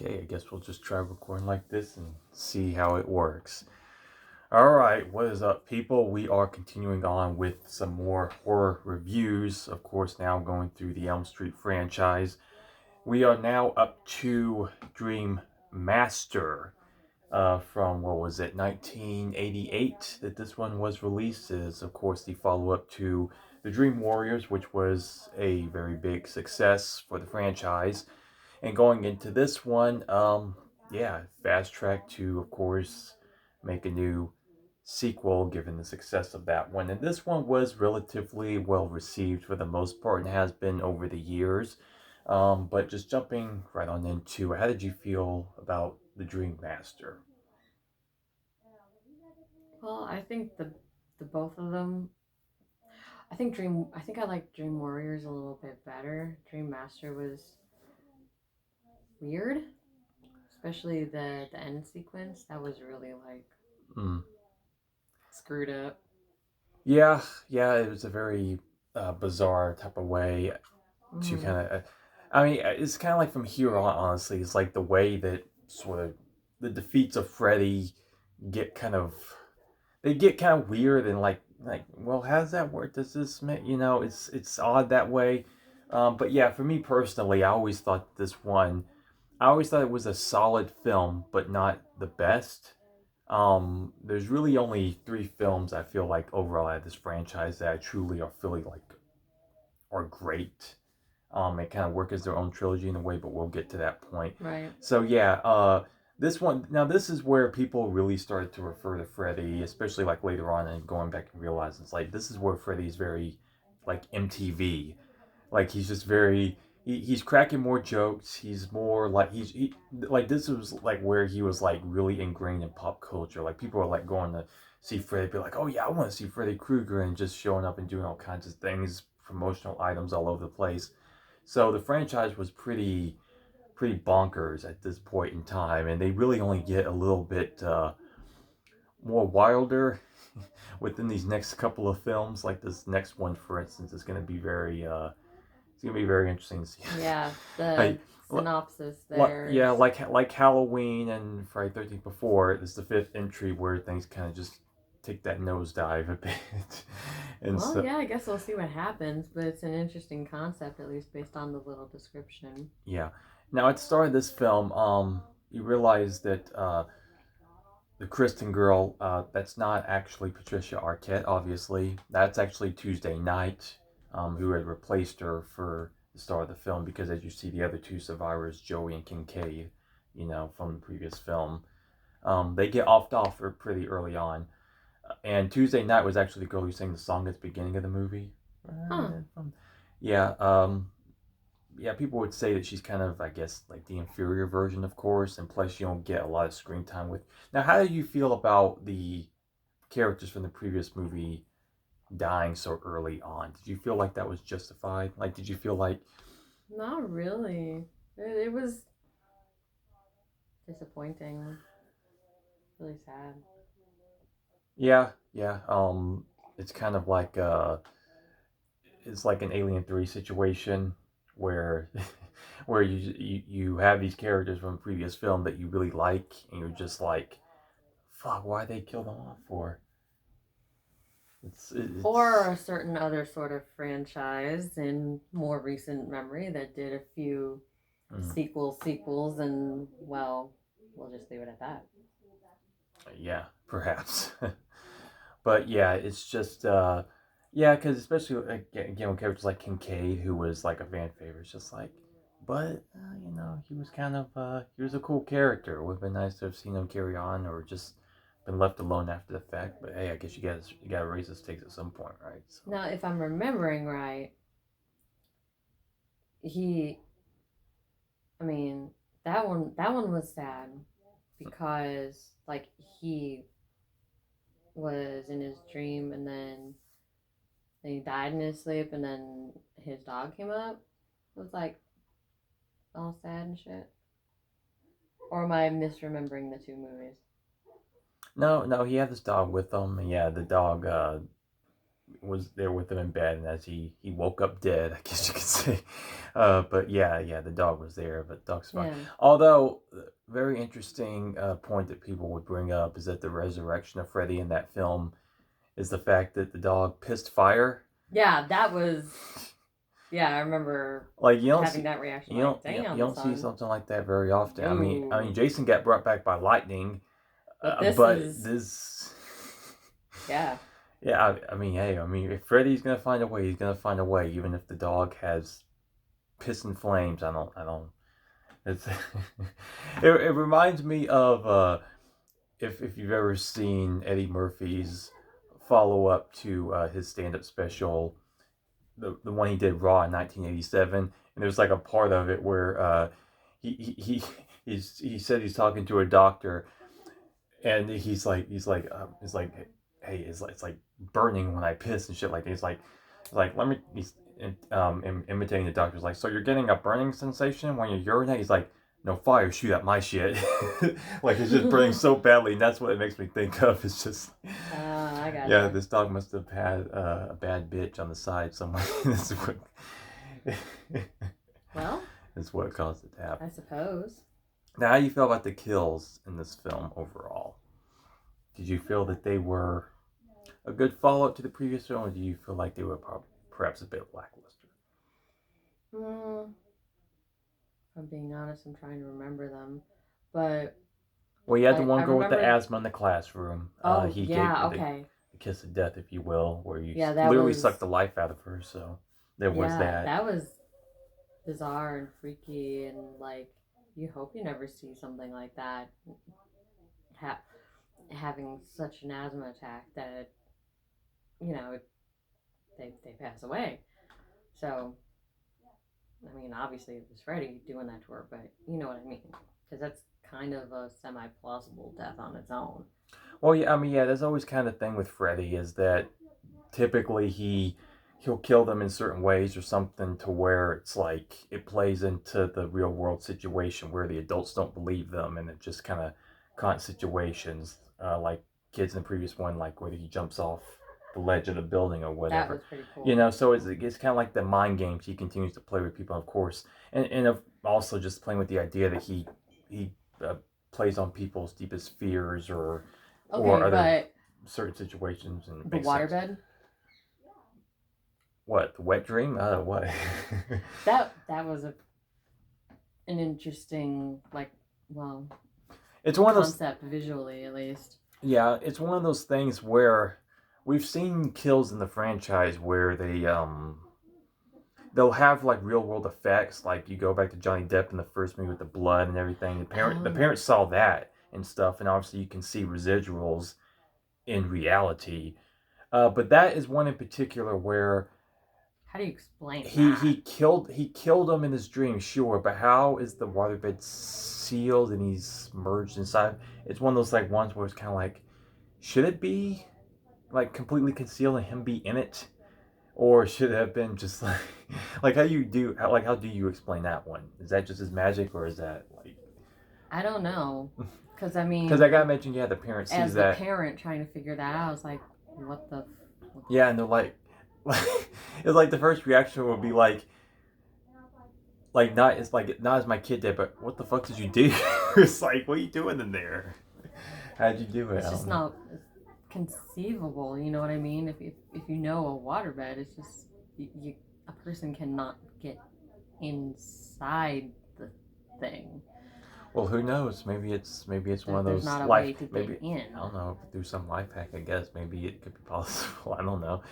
Okay, I guess we'll just try recording like this and see how it works. Alright, what is up, people? We are continuing on with some more horror reviews. Of course, now going through the Elm Street franchise. We are now up to Dream Master from, what was it, 1988 that this one was released. It is, of course, the follow up to The Dream Warriors, which was a very big success for the franchise. And going into this one, yeah, fast track to, of course, make a new sequel given the success of that one. And this one was relatively well received for the most part and has been over the years. But just jumping right on into it, how did you feel about The Dream Master? Well, I think the both of them. I think I like Dream Warriors a little bit better. Dream Master was weird, especially the end sequence. That was really like Mm. screwed up. Yeah, yeah, it was a very bizarre type of way to Mm-hmm. kind of. I mean, it's kind of like from here on. Honestly, it's like the way that sort of the defeats of Freddy get kind of they get kind of weird and like well, how does that work? Does this mean it's odd that way? But yeah, for me personally, I always thought it was a solid film, but not the best. There's really only three films I feel like overall out of this franchise that I truly are feeling like are great. They kind of work as their own trilogy in a way, but we'll get to that point. Right. So yeah, this one now this is where people really started to refer to Freddy, especially like later on and going back and realizing it's like this is where Freddy's very like MTV. Like he's just very he's cracking more jokes. He's more like like this was like where he was like really ingrained in pop culture. Like people are like going to see Freddy, be like, oh yeah, I want to see Freddy Krueger, and just showing up and doing all kinds of things, promotional items all over the place. So the franchise was pretty bonkers at this point in time, and they really only get a little bit more wilder within these next couple of films. Like this next one, for instance, is going to be very it's going to be very interesting to see. Yeah. The like, synopsis there yeah, is. like Halloween and Friday 13th before. This is the fifth entry where things kind of just take that nosedive a bit, and Well, so yeah. I guess we'll see what happens, but it's an interesting concept, at least based on the little description. yeah. Now at the start of this film, you realize that the Kristen girl, that's not actually Patricia Arquette, obviously. That's actually Tuesday Knight, who had replaced her for the star of the film, because as you see, the other two survivors, Joey and Kincaid, from the previous film, they get offed off pretty early on. And Tuesday Knight was actually the girl who sang the song at the beginning of the movie. Huh. Yeah, yeah, people would say that she's kind of, I guess, like the inferior version, of course, and plus you don't get a lot of screen time with. Now, how do you feel about the characters from the previous movie dying so early on? Did you feel like that was justified? Like, did you feel like, Not really. It was disappointing. Really sad. yeah, yeah, it's kind of like it's like an Alien 3 situation where where you have these characters from a previous film that you really like, and you're just like, fuck, why they kill them off for? Or It's a certain other sort of franchise in more recent memory that did a few mm, sequels, and well, we'll just leave it at that. yeah, perhaps. But yeah, it's just yeah, because especially again with characters like Kincaid, who was like a fan favorite, it's just like, but he was kind of he was a cool character. It would have been nice to have seen him carry on or just been left alone after the fact. But hey, I guess you gotta raise the stakes at some point, right? So Now, if I'm remembering right, he, I mean, that one was sad because like he was in his dream and then he died in his sleep and then his dog came up. It was like all sad and shit. Or am I misremembering the two movies? no, he had this dog with him, and yeah, the dog was there with him in bed, and as he woke up dead, I guess you could say. But yeah, the dog was there, but the dog's fine. Yeah. Although, very interesting point that people would bring up is that the resurrection of Freddy in that film is the fact that the dog pissed fire. Yeah, that was. Yeah, I remember like you don't having see, that reaction. you Like, don't damn, you don't see son. something like that very often. I mean, No. Jason got brought back by lightning, But this but is. this. Yeah. Yeah, I mean, hey, I mean, if Freddy's gonna find a way, he's gonna find a way, even if the dog has piss and flames. I don't. It's it reminds me of if you've ever seen Eddie Murphy's follow up to his stand up special, the one he did Raw in 1987, and there's like a part of it where he said he's talking to a doctor, and he's like hey, it's like burning when I piss and shit like that. He's like let me he's imitating the doctor's like, so you're getting a burning sensation when you urinate? He's like, no, fire, shoot at my shit. Like it's just burning so badly, and that's what it makes me think of. It's just I got yeah, you. this dog must have had a bad bitch on the side somewhere. That's what Well, that's what caused it to happen. I suppose. Now, how do you feel about the kills in this film overall? Did you feel that they were a good follow-up to the previous film, or do you feel like they were perhaps a bit lackluster? If I'm being honest, I'm trying to remember them. But Well, you had the one I girl with the remember. asthma in the classroom. Oh, He gave yeah, her okay. the kiss of death, if you will, where you Yeah, that literally was. sucked the life out of her. So there was Yeah, that. that was bizarre and freaky, and like, you hope you never see something like that. Having such an asthma attack that, you know, they pass away. So, I mean, obviously it was Freddy doing that to her, but you know what I mean. Because that's kind of a semi plausible death on its own. Well, yeah, I mean, yeah, there's always kind of thing with Freddy is that typically he'll kill them in certain ways or something to where it's like it plays into the real world situation where the adults don't believe them, and it just kind of caught situations like kids in the previous one, like whether he jumps off the ledge of the building or That whatever. was pretty cool. You know, so it's kind of like the mind games he continues to play with people, of course, and also just playing with the idea that he plays on people's deepest fears or Okay, other but certain situations and the makes sense. waterbed, What, the wet dream? What? that was an interesting, like, well, It's one of those. concept visually at least. Yeah, it's one of those things where we've seen kills in the franchise where they'll have like real world effects. Like you go back to Johnny Depp in the first movie with the blood and everything. The parents saw that and stuff, and obviously you can see residuals in reality. But that is one in particular where How do you explain he that? he killed him in his dream, sure, but how is the waterbed sealed and he's submerged inside? It's one of those like ones where it's kind of like, should it be like completely concealed and him be in it, or should it have been just like how do you explain that one? Is that just his magic, or is that like? I don't know, because I mean, Because I gotta mention, yeah, the parent sees as that. the parent trying to figure that out, I was like, what the? Yeah, and they're like, it's like the first reaction would be like not it's like not as my kid did, but what the fuck did you do? It's like, what are you doing in there? How'd you do it? It's just not conceivable. You know what I mean? If you know a waterbed, it's just a person cannot get inside the thing. Well, who knows? Maybe it's one of There's those not a life. way to Maybe get in. I don't know. Through some life hack, I guess. Maybe it could be possible. I don't know.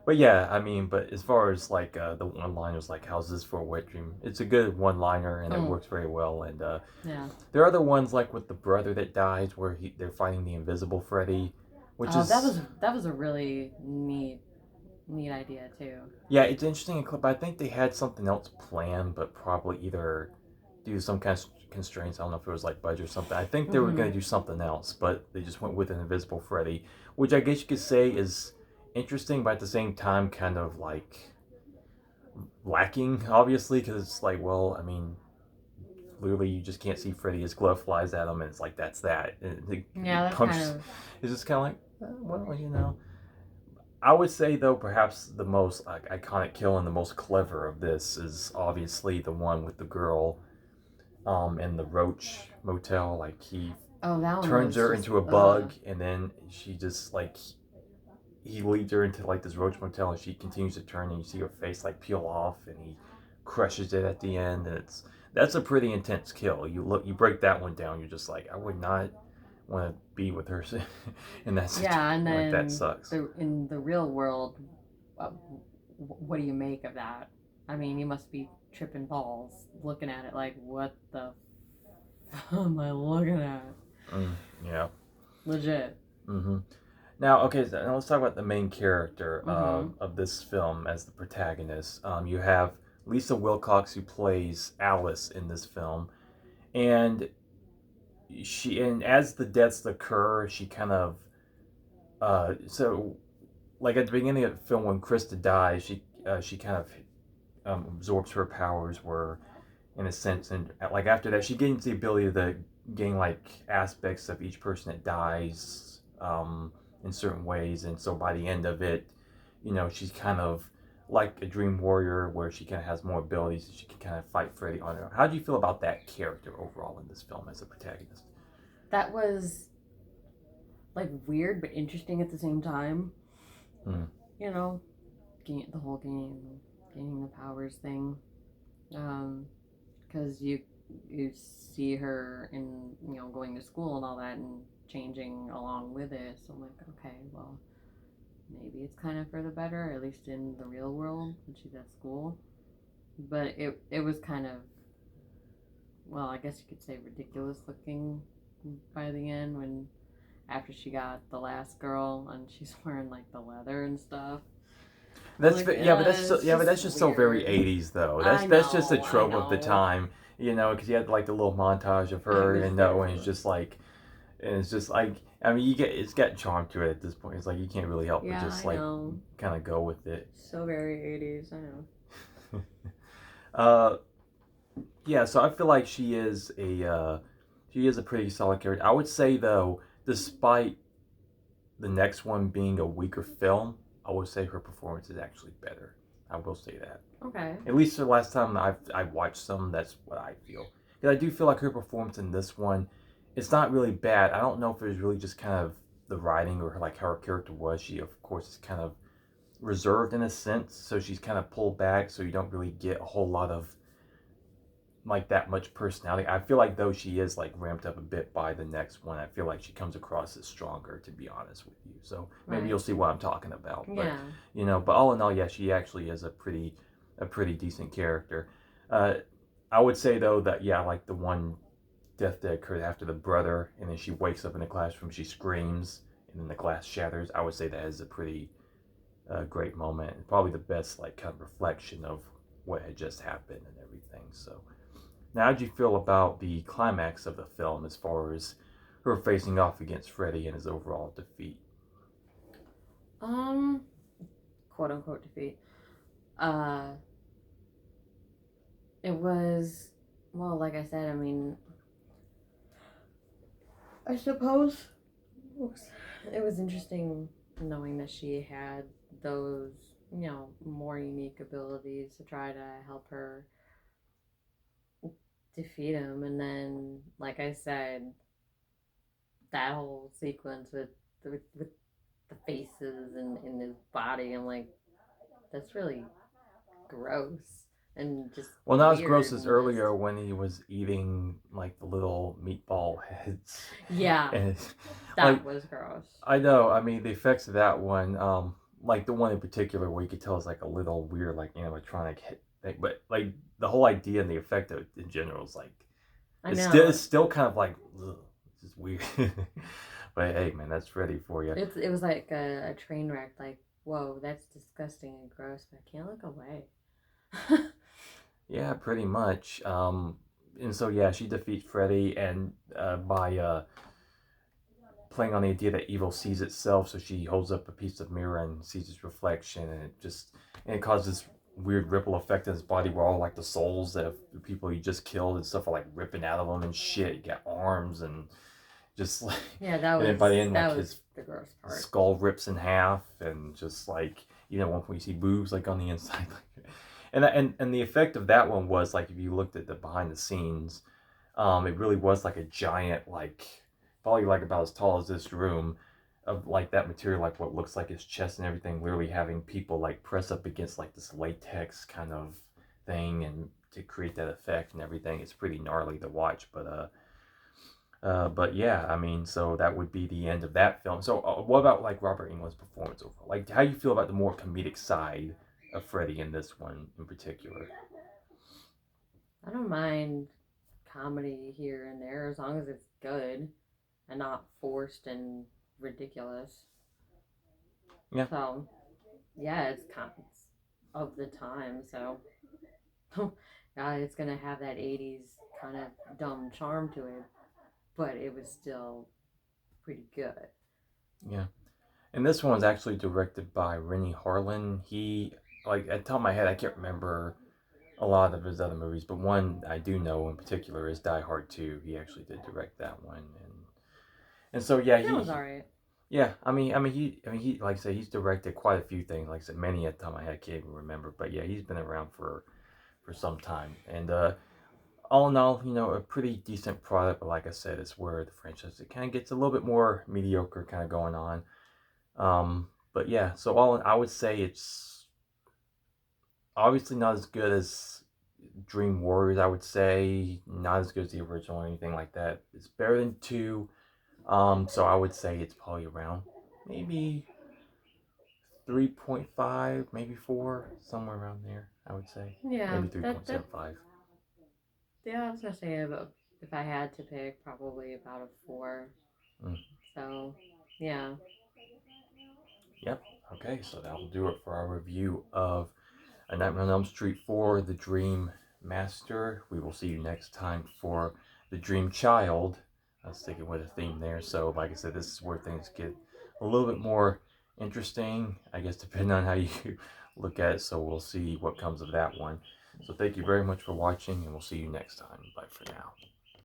But yeah, I mean, but as far as like the one-liners, like "How's this for a wet dream?" It's a good one-liner and it works very well. And Yeah. there are other ones like with the brother that dies, where they're fighting the invisible Freddy, which is that was a really neat idea too. yeah, it's interesting. But I think they had something else planned, but probably either due to some kind of constraints. I don't know if it was like budget or something. I think they were going to do something else, but they just went with an invisible Freddy, which I guess you could say is interesting, but at the same time, kind of like lacking, obviously, because it's like, well, I mean, literally, you just can't see Freddy. His glove flies at him, and it's like that's that. And Yeah, that's punches. kind of. It's just kind of like, well, you know. I would say though, perhaps the most like iconic kill and the most clever of this is obviously the one with the girl, in the Roach Motel. Like he Oh, that one turns was her just into a bug, and then she just like he leads her into like this Roach Motel, and she continues to turn, and you see her face like peel off, and he crushes it at the end, and that's a pretty intense kill. You break that one down, you're just like, I would not want to be with her in that situation. yeah, and Like that then sucks. in the real world, uh, what do you make of that? I mean, you must be tripping balls looking at it like, what the am I looking at? Yeah. Legit. Mm-hmm. Now, okay, so now let's talk about the main character Mm-hmm. of this film as the protagonist. You have Lisa Wilcox, who plays Alice in this film, and and as the deaths occur, she kind of so like at the beginning of the film when Krista dies, she kind of absorbs her powers, where in a sense, and like after that, she gains the ability to gain like aspects of each person that dies, in certain ways, and so by the end of it, she's kind of like a dream warrior, where she kind of has more abilities and she can kind of fight Freddy on her own. How do you feel about that character overall in this film as a protagonist? That was like weird but interesting at the same time. Hmm. You know, the whole gaining the powers thing. Because you see her in going to school and all that and changing along with it. So I'm like, okay, well, maybe it's kind of for the better, at least in the real world when she's at school. But it was kind of, well, I guess you could say ridiculous looking by the end when after she got the last girl and she's wearing like the leather and stuff. I'm That's like, yeah, but that's it's but that's just just so very weird. '80s though. I That's just a know, I trope of the know. time, because you had like the little montage of It her, was and it's ridiculous. just like, I mean, it's got charm to it at this point. It's like you can't really help but Yeah, just I like know. kind of go with it. So very 80s, I know. uh, yeah, so I feel like she is a pretty solid character. I would say though, despite the next one being a weaker film, I would say her performance is actually better. I will say that. Okay. At least the last time I've watched some, that's what I feel. Because I do feel like her performance in this one, it's not really bad. I don't know if it was really just kind of the writing or like how her character was. She of course is kind of reserved in a sense, so she's kind of pulled back, so you don't really get a whole lot of like that much personality. I feel like though she is like ramped up a bit by the next one, I feel like she comes across as stronger, to be honest with you. So maybe Right. you'll see what I'm talking about. But Yeah. but all in all, yeah, she actually is a pretty decent character. Uh, I would say though that yeah, like the one death that occurred after the brother, and then she wakes up in the classroom, she screams, and then the glass shatters. I would say that is a pretty great moment, and probably the best like kind of reflection of what had just happened and everything. So now, how did you feel about the climax of the film as far as her facing off against Freddy and his overall defeat? Um, quote unquote defeat. Uh, it was, well, like I said, I mean, I suppose it was interesting knowing that she had those, more unique abilities to try to help her defeat him. And then, like I said, that whole sequence with the faces and in his body, I'm like, that's really gross and just Well, not as gross weird as and just earlier when he was eating like the little meatball heads, yeah, and that like was gross. I know, I mean the effects of that one, like the one in particular where you could tell is like a little weird, like animatronic hit thing, but like the whole idea and the effect of it in general is like I it's know. still kind of like ugh, this is weird. But hey, man, that's ready for you. It was like a train wreck. Like, whoa, that's disgusting and gross, but I can't look away. Yeah, pretty much. And so yeah, she defeats Freddy, and by playing on the idea that evil sees itself, so she holds up a piece of mirror and sees its reflection, and it causes weird ripple effect in his body, where all like the souls of the people he just killed and stuff are like ripping out of him and shit. You got arms and just like, Yeah, and then by the end, that like was his the gross part. skull rips in half, and just like, at one point you see boobs like on the inside, like, and the effect of that one was like, if you looked at the behind the scenes, it really was like a giant, like probably like about as tall as this room, of like that material, like what looks like his chest and everything, literally having people like press up against like this latex kind of thing, and to create that effect and everything. It's pretty gnarly to watch, but yeah, I mean, so that would be the end of that film. So, what about like Robert Englund's performance overall? Like, how you feel about the more comedic side of Freddy in this one in particular? I don't mind comedy here and there as long as it's good and not forced and ridiculous. Yeah, So, yeah, it's of the time, so yeah, it's gonna have that 80s kind of dumb charm to it, but it was still pretty good. yeah. And this one was actually directed by Rennie Harlin. He, like, at the top of my head, I can't remember a lot of his other movies, but one I do know in particular is Die Hard 2. He actually did direct that one, and so yeah, That was alright. yeah. He, like I said, he's directed quite a few things. Like I said, many at the time I had can't even remember, but yeah, he's been around for some time, and all in all, a pretty decent product. But like I said, it's where the franchise, it kind of gets a little bit more mediocre, kind of going on. But yeah, so I would say it's obviously not as good as Dream Warriors. I would say not as good as the original or anything like that. It's better than two. So I would say it's probably around maybe 3.5, maybe 4, somewhere around there. I would say Yeah, maybe 3.75. yeah, I was gonna say about if I had to pick, probably about a 4. Mm. So, yeah. Yep. Okay, so that'll do it for our review of A Nightmare on Elm Street 4, The Dream Master. We will see you next time for The Dream Child. I was sticking with a theme there. So, like I said, this is where things get a little bit more interesting, I guess, depending on how you look at it. So, we'll see what comes of that one. So, thank you very much for watching, and we'll see you next time. Bye for now.